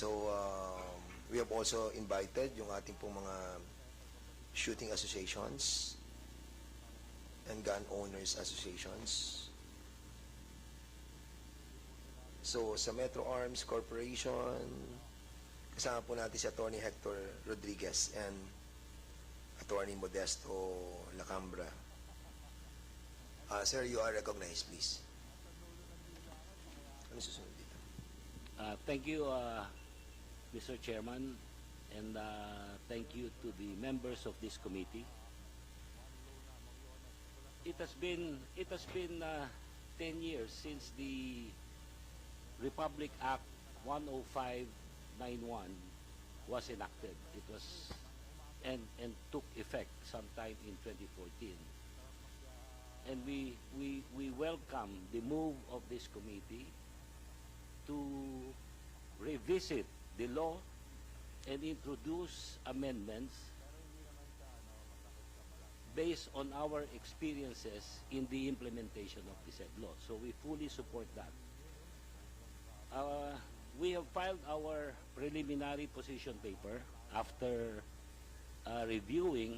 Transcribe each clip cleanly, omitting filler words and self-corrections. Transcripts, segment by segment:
So, we have also invited yung ating pong mga shooting associations and gun owners associations. So, sa Metro Arms Corporation, kasama po natin si Attorney Hector Rodriguez and Attorney Modesto Lacambra. Sir, you are recognized, please. Ano susunod dito? Thank you, Mr. Chairman, and thank you to the members of this committee. It has been 10 years since the Republic Act 10591 was enacted. It was and took effect sometime in 2014. And we welcome the move of this committee to revisit the law and introduce amendments based on our experiences in the implementation of the said law. So we fully support that. We have filed our preliminary position paper after reviewing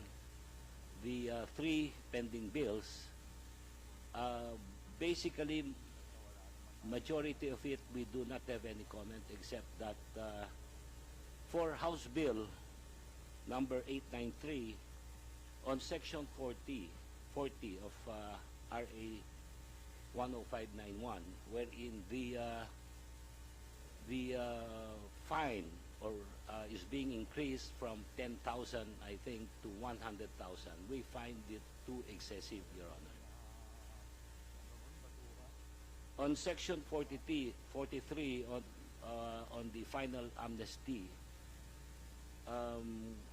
the 3 pending bills. Basically, majority of it we do not have any comment, except that for House Bill number 893 on Section 40 of RA 10591, wherein the fine or is being increased from 10,000, I think, to 100,000. We find it too excessive, Your Honor. On Section 43 on the final amnesty,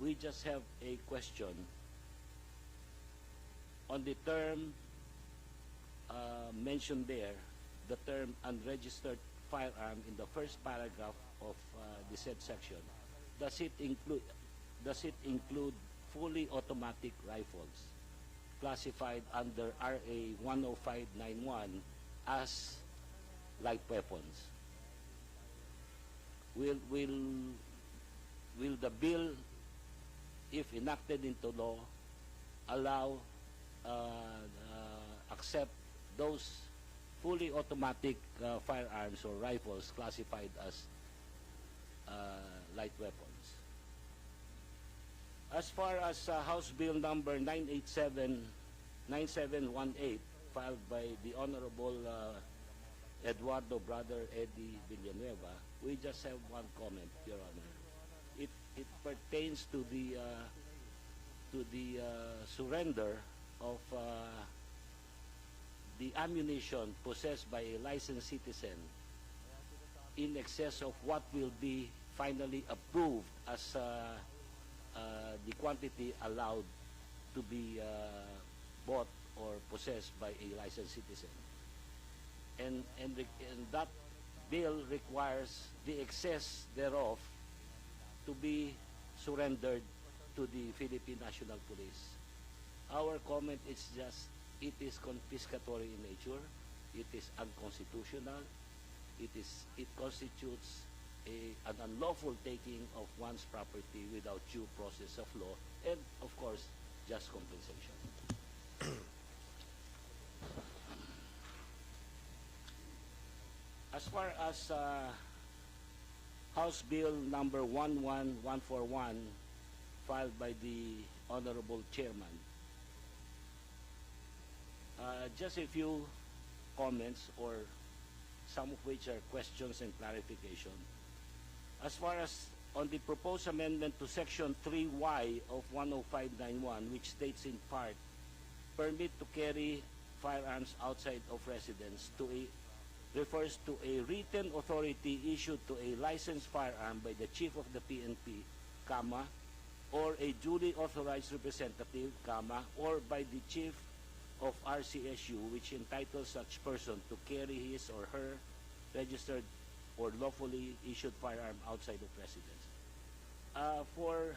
we just have a question on the term mentioned there, the term unregistered firearm in the first paragraph of the said section. Does it include fully automatic rifles classified under RA 10591 as light weapons? Will the bill, if enacted into law, allow accept those fully automatic firearms or rifles classified as light weapons? As far as House Bill number 9718, filed by the Honorable Eduardo Brother Eddie Villanueva, we just have one comment, Your Honor. It pertains to the surrender of the ammunition possessed by a licensed citizen in excess of what will be finally approved as the quantity allowed to be bought or possessed by a licensed citizen. And that bill requires the excess thereof to be surrendered to the Philippine National Police. Our comment is just, it is confiscatory in nature, it is unconstitutional, it constitutes an unlawful taking of one's property without due process of law, and of course, just compensation. As far as House Bill number 11141, filed by the Honorable Chairman, just a few comments, or some of which are questions and clarification. As far as on the proposed amendment to Section 3Y of 10591, which states in part, permit to carry firearms outside of residence, refers to a written authority issued to a licensed firearm by the Chief of the PNP, or a duly authorized representative, or by the Chief of RCSU, which entitles such person to carry his or her registered or lawfully issued firearm outside of residence. For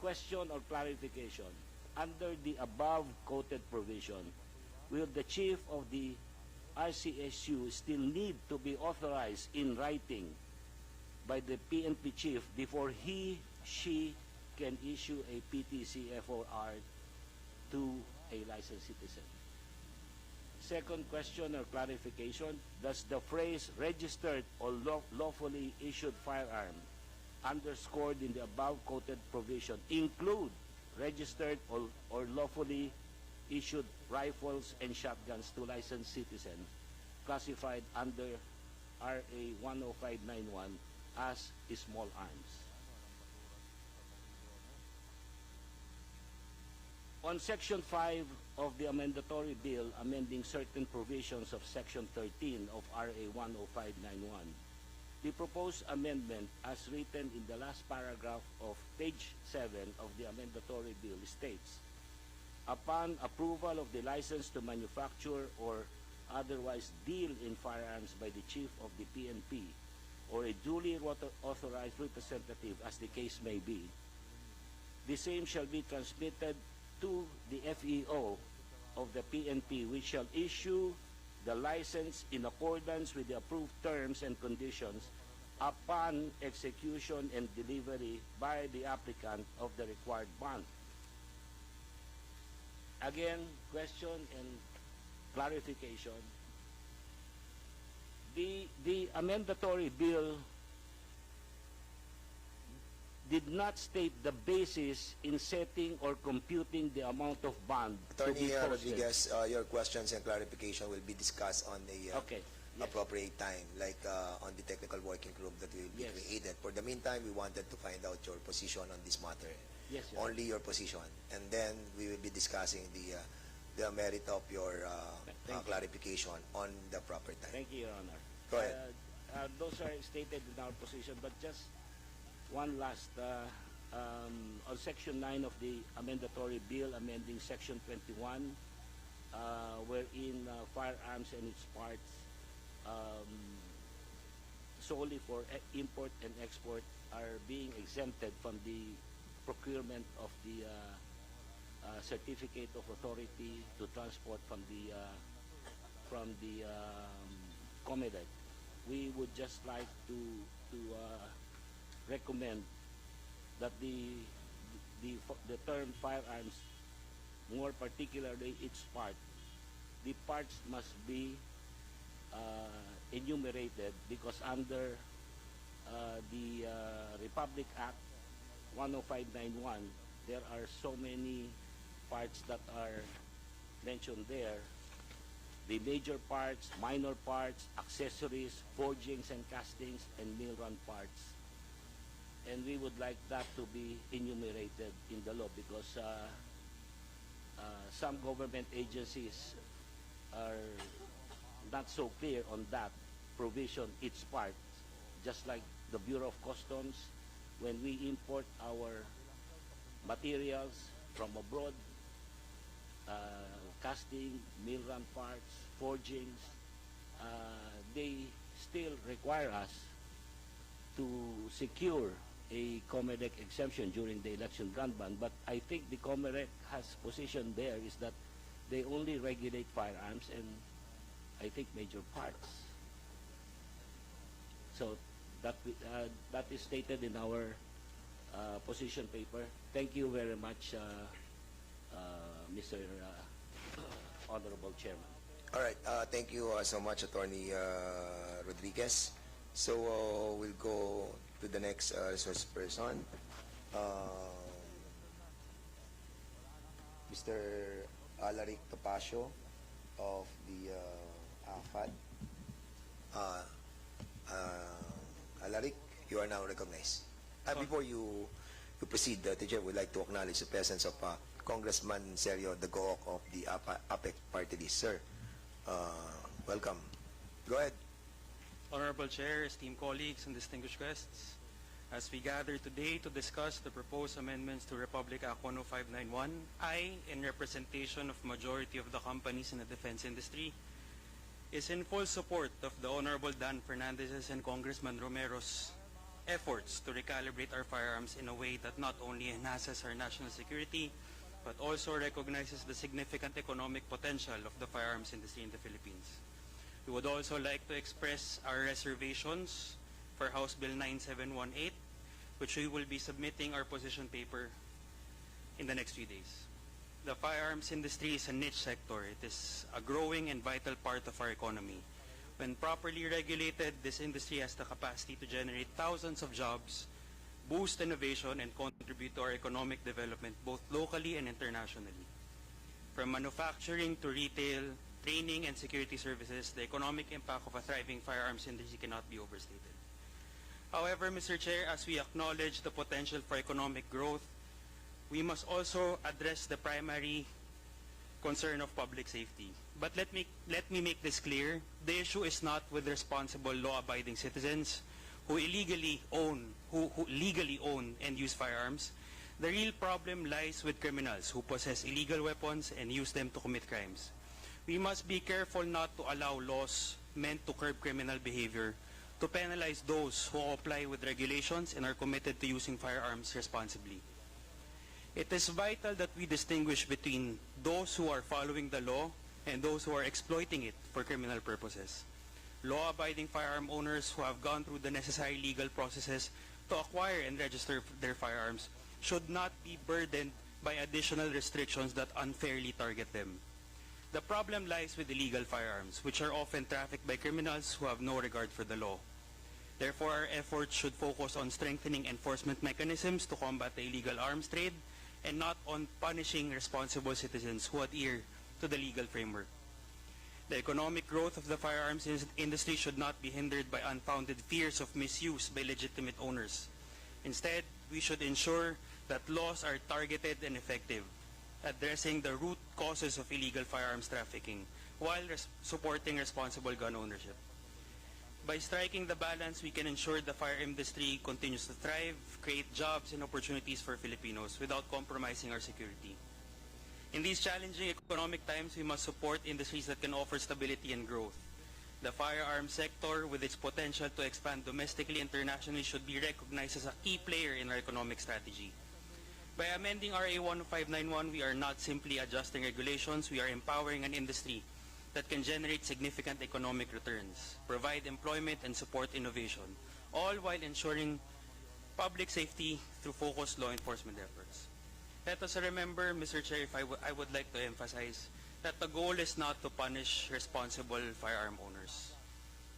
question or clarification, under the above quoted provision, will the Chief of the RCSU still need to be authorized in writing by the PNP chief before she can issue a PTC FOR to a licensed citizen. Second question or clarification, does the phrase registered or lawfully issued firearm underscored in the above quoted provision include registered or lawfully issued rifles and shotguns to licensed citizens classified under RA 10591 as small arms? On Section 5 of the Amendatory Bill amending certain provisions of Section 13 of RA 10591, the proposed amendment as written in the last paragraph of page 7 of the Amendatory Bill states, upon approval of the license to manufacture or otherwise deal in firearms by the Chief of the PNP or a duly authorized representative as the case may be, the same shall be transmitted to the FEO of the PNP, which shall issue the license in accordance with the approved terms and conditions upon execution and delivery by the applicant of the required bond. Again, question and clarification. The amendatory bill did not state the basis in setting or computing the amount of bond to be Attorney posted. Rodriguez, your questions and clarification will be discussed on the Okay. Yes. appropriate time, like on the technical working group that will be Yes. created. For the meantime, we wanted to find out your position on this matter. Yes, Your Honor. Only your position. And then we will be discussing the merit of your Thank you. clarification on the proper time. Thank you, Your Honor. Go ahead. Those are stated in our position, but just one last, on Section 9 of the Amendatory Bill amending Section 21, wherein firearms and its parts solely for import and export are being exempted from the procurement of the certificate of authority to transport from the Comelec. We would just like to recommend that the term firearms, more particularly its part, the parts must be enumerated, because under the Republic Act 10591, there are so many parts that are mentioned there. The major parts, minor parts, accessories, forgings and castings, and mill run parts. And we would like that to be enumerated in the law, because some government agencies are not so clear on that provision, its part. Just like the Bureau of Customs, when we import our materials from abroad, casting, mill run parts, forgings, they still require us to secure a Comelec exemption during the election gun ban. But I think the Comelec has position there is that they only regulate firearms and I think major parts. So that is stated in our position paper. Thank you very much, Mr. Honorable Chairman. All right. Thank you so much, Attorney Rodriguez. So we'll go to the next resource person, Mr. Alaric Topacio of the AFAD. Alaric, you are now recognized. Before you proceed, Teacher, we'd like to acknowledge the presence of Congressman Sergio Dagoc of the APEC party list. Sir, welcome. Go ahead. Honorable Chair, esteemed colleagues, and distinguished guests, as we gather today to discuss the proposed amendments to Republic Act 10591, I, in representation of majority of the companies in the defense industry, is in full support of the Honorable Dan Fernandez's and Congressman Romero's efforts to recalibrate our firearms in a way that not only enhances our national security, but also recognizes the significant economic potential of the firearms industry in the Philippines. We would also like to express our reservations for House Bill 9718, which we will be submitting our position paper in the next few days. The firearms industry is a niche sector. It is a growing and vital part of our economy. When properly regulated, this industry has the capacity to generate thousands of jobs, boost innovation, and contribute to our economic development both locally and internationally. From manufacturing to retail, training, and security services, the economic impact of a thriving firearms industry cannot be overstated. However, Mr. Chair, as we acknowledge the potential for economic growth, we must also address the primary concern of public safety. But let me make this clear. The issue is not with responsible law-abiding citizens who legally own and use firearms. The real problem lies with criminals who possess illegal weapons and use them to commit crimes. We must be careful not to allow laws meant to curb criminal behavior to penalize those who comply with regulations and are committed to using firearms responsibly. It is vital that we distinguish between those who are following the law and those who are exploiting it for criminal purposes. Law-abiding firearm owners who have gone through the necessary legal processes to acquire and register their firearms should not be burdened by additional restrictions that unfairly target them. The problem lies with illegal firearms, which are often trafficked by criminals who have no regard for the law. Therefore, our efforts should focus on strengthening enforcement mechanisms to combat the illegal arms trade and not on punishing responsible citizens who adhere to the legal framework. The economic growth of the firearms industry should not be hindered by unfounded fears of misuse by legitimate owners. Instead, we should ensure that laws are targeted and effective, addressing the root causes of illegal firearms trafficking while supporting responsible gun ownership. By striking the balance, we can ensure the fire industry continues to thrive, create jobs and opportunities for Filipinos without compromising our security. In these challenging economic times, we must support industries that can offer stability and growth. The firearms sector, with its potential to expand domestically and internationally, should be recognized as a key player in our economic strategy. By amending RA 10591, we are not simply adjusting regulations, we are empowering an industry that can generate significant economic returns, provide employment, and support innovation, all while ensuring public safety through focused law enforcement efforts. Let us remember, Mr. Chair, I would like to emphasize that the goal is not to punish responsible firearm owners,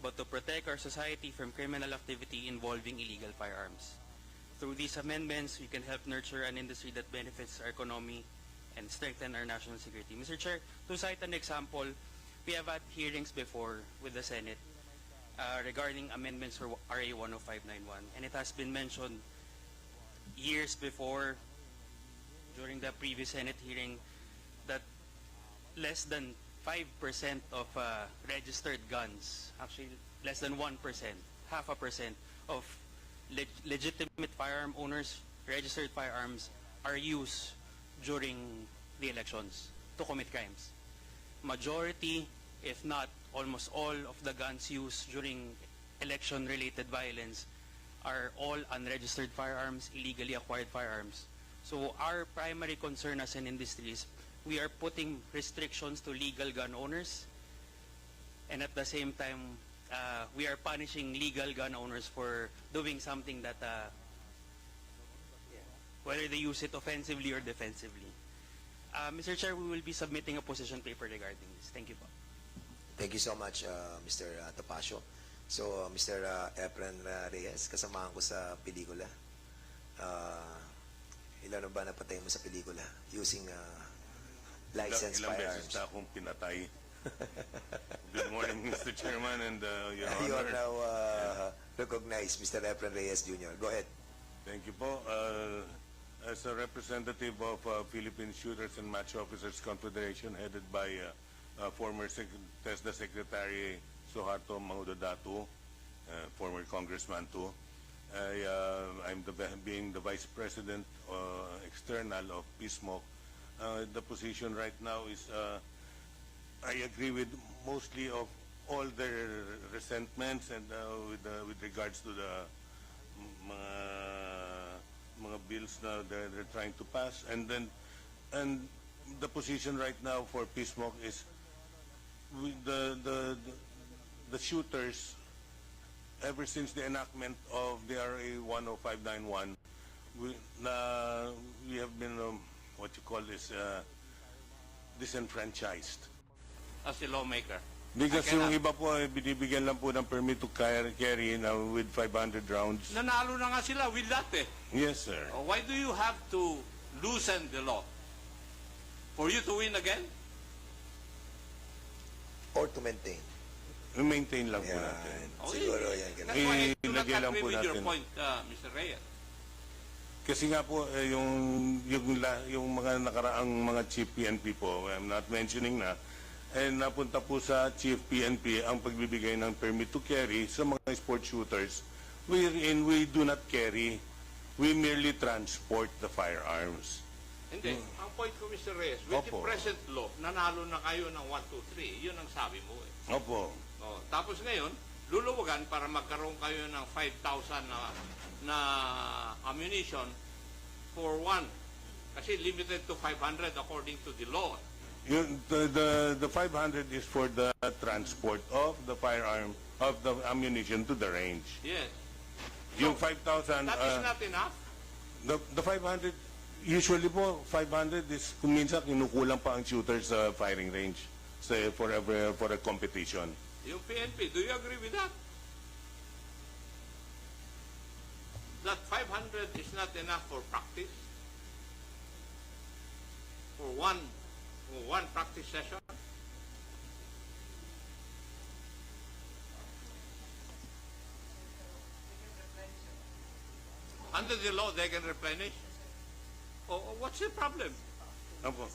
but to protect our society from criminal activity involving illegal firearms. Through these amendments, we can help nurture an industry that benefits our economy and strengthen our national security. Mr. Chair, to cite an example, we have had hearings before with the Senate regarding amendments for RA 10591, and it has been mentioned years before during the previous Senate hearing that less than 5% of registered guns, actually less than 1%, 0.5% of legitimate firearm owners, registered firearms, are used during the elections to commit crimes. Majority, if not almost all of the guns used during election-related violence are all unregistered firearms, illegally acquired firearms. So our primary concern as an industry is we are putting restrictions to legal gun owners, and at the same time, we are punishing legal gun owners for doing something that, whether they use it offensively or defensively. Mr. Chair, we will be submitting a position paper regarding this. Thank you po. Thank you so much, Mr. Topacio. So, Mr. Efren Reyes, kasamahan ko sa pelikula. Ilan ba napatay mo sa pelikula using licensed ilang firearms? beses na akong pinatay. Good morning, Mr. Chairman and Your Honor. You are now recognized, Mr. Efren Reyes Jr. Go ahead. Thank you po. As a representative of Philippine Shooters and Match Officers Confederation headed by former TESDA Secretary Suharto Mangudadatu, former congressman too, I'm being the Vice President external of PSMOC. The position right now is I agree with mostly of all their resentments and with regards to the mga bills na they're trying to pass, and the position right now for PSMOC is with the shooters ever since the enactment of the RA 10591, we have been, what you call this, disenfranchised. As a lawmaker. Because I cannot- yung iba po, binibigyan lang po ng permit to carry na with 500 rounds. Nanalo na nga sila with that eh. Yes, sir. Why do you have to loosen the law? For you to win again? Or to maintain. Maintain lang po Yan. natin. Siguro yan. That's why I do not Ilagay lang agree po with your natin. point, Mr. Reyes. Kasi nga po, yung mga nakaraang mga chief PNP po, I'm not mentioning na, napunta po sa chief PNP ang pagbibigay ng permit to carry sa mga sport shooters, wherein we do not carry, we merely transport the firearms. Hindi. Ang point ko, Mr. Reyes, with the Opo. present law, nanalo na kayo ng 1, 2, 3. Yun ang sabi mo eh. Opo. Tapos ngayon, luluwagan para magkaroon kayo ng 5,000 na ammunition for one. Kasi limited to 500 according to the law. The 500 is for the transport of the firearm, of the ammunition to the range. Yes. Yung 5,000, That is not enough. the 500, usually po, 500 is, kung minsan, kinukulang pa ang shooter sa firing range for a competition. Yung PNP, do you agree with that? That 500 is not enough for practice? For one practice session? Under the law, they can replenish. What's the problem? Opo.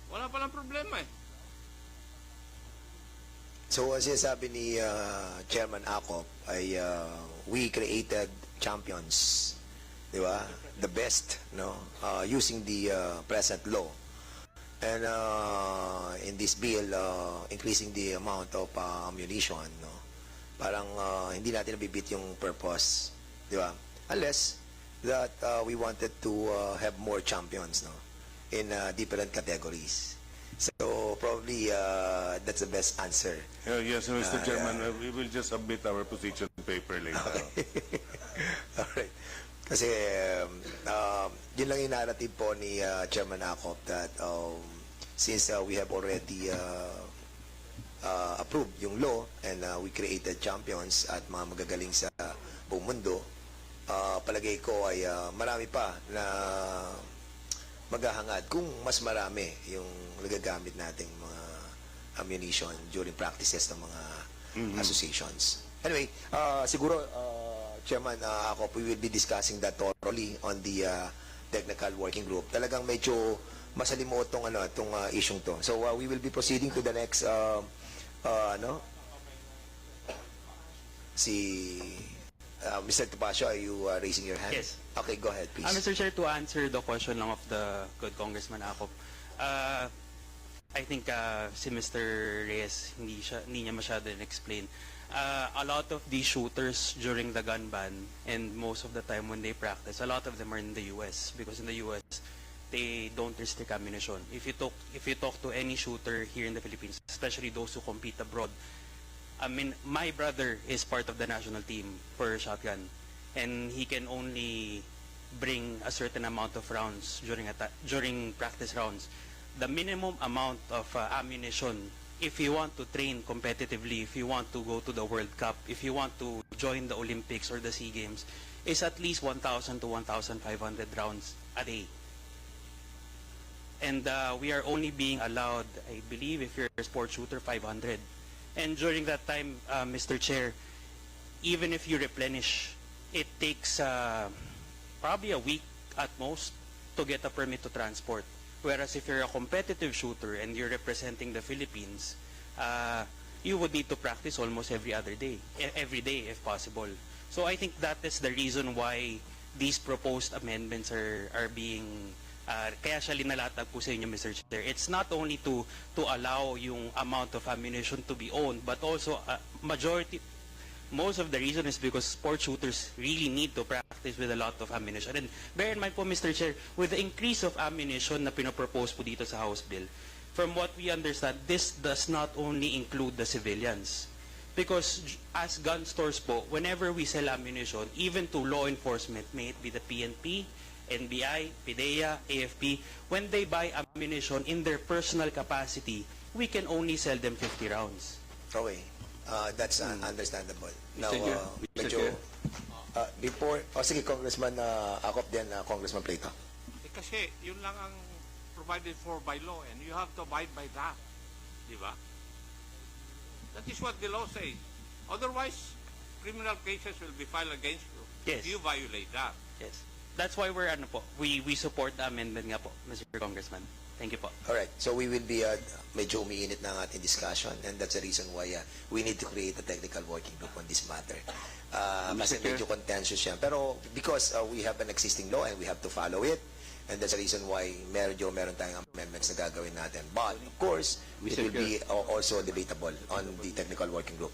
Wala palang problema eh. So, ang sinasabi ni Chairman Acop ay we created champions, di ba? The best, no? Using the present law. And in this bill, increasing the amount of ammunition, no? Parang hindi natin nabibit yung purpose, di ba? Unless that we wanted to have more champions, no? In different categories. So probably that's the best answer. Yes, Mr. Chairman, we will just submit our position paper later. Alright. Kasi yun lang yung narrative po ni Chairman Acop that since we have already approved yung law and we created champions at mga magagaling sa buong mundo, palagay ko ay marami pa na maghahangad kung mas marami yung nagagamit nating mga ammunition during practices ng mga associations. Anyway, siguro, Chairman, we will be discussing that thoroughly on the technical working group. Talagang medyo masalimuot tong isyong to. So, we will be proceeding to the next, Mr. Tapasio, are you raising your hand? Yes. Okay, go ahead, please. Mr. Chair, to answer the question lang of the good Congressman Acop, I think si Mr. Reyes, hindi niya masyado explain. A lot of these shooters during the gun ban and most of the time when they practice, a lot of them are in the US because in the US they don't restrict ammunition. If you talk to any shooter here in the Philippines, especially those who compete abroad, I mean, my brother is part of the national team for shotgun, and he can only bring a certain amount of rounds during practice rounds. The minimum amount of ammunition, if you want to train competitively, if you want to go to the World Cup, if you want to join the Olympics or the SEA Games, is at least 1,000 to 1,500 rounds a day. And we are only being allowed, I believe, if you're a sport shooter, 500. And during that time, Mr. Chair, even if you replenish, it takes probably a week at most to get a permit to transport. Whereas if you're a competitive shooter and you're representing the Philippines, you would need to practice almost every day if possible. So I think that is the reason why these proposed amendments are being kaya siya linalatag po sa inyo, Mr. Chair. It's not only to allow yung amount of ammunition to be owned, but also most of the reason is because sport shooters really need to practice with a lot of ammunition. And bear in mind po, Mr. Chair, with the increase of ammunition na pinopropose po dito sa House Bill, from what we understand, this does not only include the civilians. Because as gun stores po, whenever we sell ammunition, even to law enforcement, may it be the PNP, NBI, PDEA, AFP, when they buy ammunition in their personal capacity, we can only sell them 50 rounds. Okay. That's understandable. Now, Chair, Mr. medyo, Chair. before, sige, Congressman Acop din, Congressman Plato. Kasi yun lang ang provided for by law and you have to abide by that. Di ba? That is what the law says. Otherwise, criminal cases will be filed against you if Yes. you violate that. Yes. That's why we support the amendment nga po, Mr. Congressman. Thank you po. Alright, so we will be, medyo umiinit na ang ating discussion and that's the reason why we need to create a technical working group on this matter. Kasi Chair. medyo contentious yan. Pero because we have an existing law and we have to follow it, and that's the reason why meron tayong amendments na gagawin natin. But, of course, it Mr. will be also debatable on the technical working group.